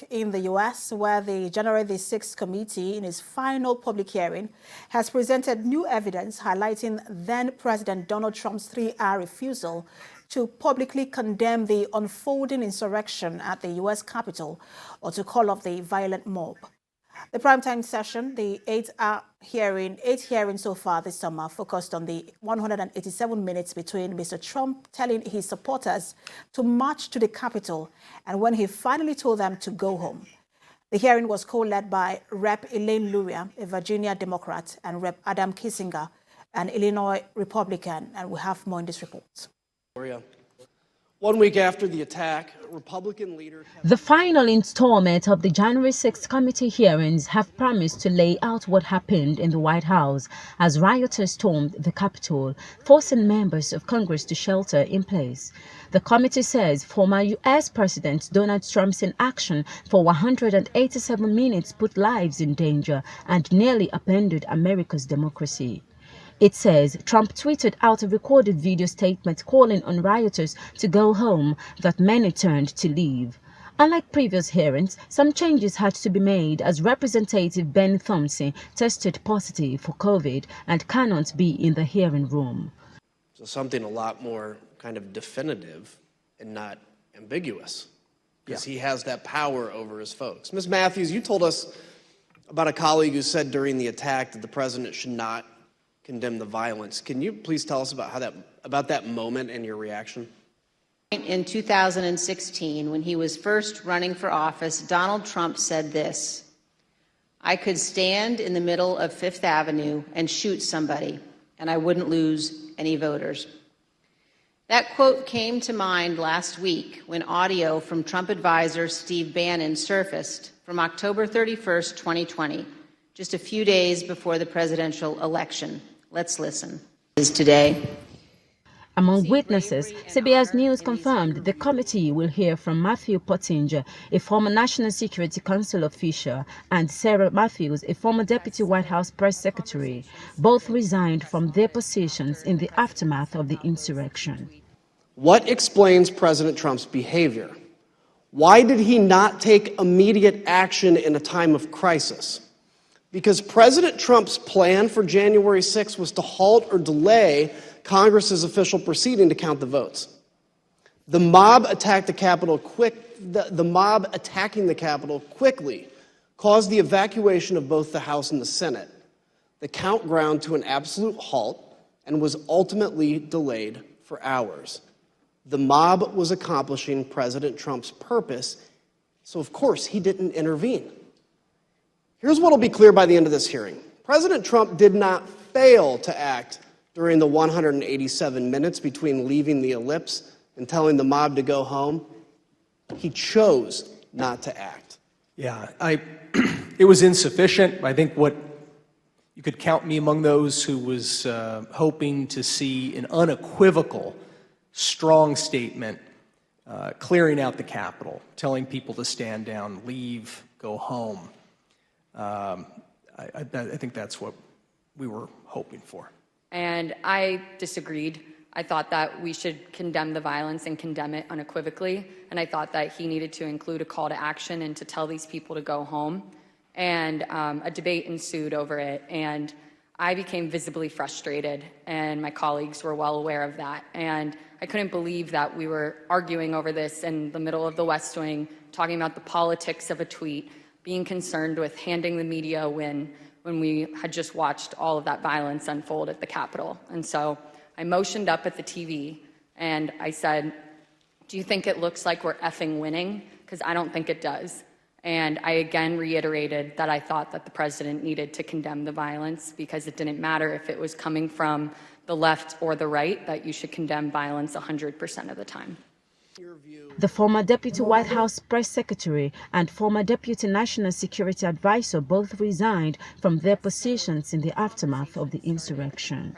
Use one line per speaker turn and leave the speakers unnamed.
York in the U.S., where the January the 6th committee, in its final public hearing, has presented new evidence highlighting then-President Donald Trump's 3-hour refusal to publicly condemn the unfolding insurrection at the U.S. Capitol or to call off the violent mob. The primetime session, the 8 hearings so far this summer, focused on the 187 minutes between Mr. Trump telling his supporters to march to the Capitol and when he finally told them to go home. The hearing was co-led by Rep. Elaine Luria, a Virginia Democrat, and Rep. Adam Kinzinger, an Illinois Republican. And we have more in this report.
1 week after the attack, Republican leaders...
The final installment of the January 6th committee hearings have promised to lay out what happened in the White House as rioters stormed the Capitol, forcing members of Congress to shelter in place. The committee says former U.S. President Donald Trump's inaction for 187 minutes put lives in danger and nearly upended America's democracy. It says Trump tweeted out a recorded video statement calling on rioters to go home that many turned to leave. Unlike previous hearings, some changes had to be made as Representative Ben Thompson tested positive for COVID and cannot be in the hearing room.
So something a lot more kind of definitive and not ambiguous, because he has that power over his folks. Ms. Matthews, you told us about a colleague who said during the attack that the president should not condemn the violence. Can you please tell us about that moment and your reaction?
In 2016, when he was first running for office, Donald Trump said this: "I could stand in the middle of Fifth Avenue and shoot somebody, and I wouldn't lose any voters." That quote came to mind last week when audio from Trump advisor Steve Bannon surfaced from October 31st, 2020, just a few days before the presidential election. Let's listen. Today.
Among witnesses, CBS News confirmed the committee will hear from Matthew Pottinger, a former National Security Council official, and Sarah Matthews, a former Deputy White House Press Secretary. Both resigned from their positions in the aftermath of the insurrection.
What explains President Trump's behavior? Why did he not take immediate action in a time of crisis? Because President Trump's plan for January 6th was to halt or delay Congress's official proceeding to count the votes. The mob attacking the Capitol quickly caused the evacuation of both the House and the Senate. The count ground to an absolute halt and was ultimately delayed for hours. The mob was accomplishing President Trump's purpose, so of course he didn't intervene. Here's what will be clear by the end of this hearing. President Trump did not fail to act during the 187 minutes between leaving the ellipse and telling the mob to go home. He chose not to act.
Yeah, it was insufficient. I think you could count me among those who was hoping to see an unequivocal, strong statement clearing out the Capitol, telling people to stand down, leave, go home. I think that's what we were hoping for.
And I disagreed. I thought that we should condemn the violence and condemn it unequivocally. And I thought that he needed to include a call to action and to tell these people to go home. And a debate ensued over it. And I became visibly frustrated, and my colleagues were well aware of that. And I couldn't believe that we were arguing over this in the middle of the West Wing, talking about the politics of a tweet, being concerned with handing the media a win when we had just watched all of that violence unfold at the Capitol. And so I motioned up at the TV and I said, "Do you think it looks like we're effing winning? Because I don't think it does." And I again reiterated that I thought that the president needed to condemn the violence because it didn't matter if it was coming from the left or the right, that you should condemn violence 100% of the time.
The former Deputy White House Press Secretary and former Deputy National Security Advisor both resigned from their positions in the aftermath of the insurrection.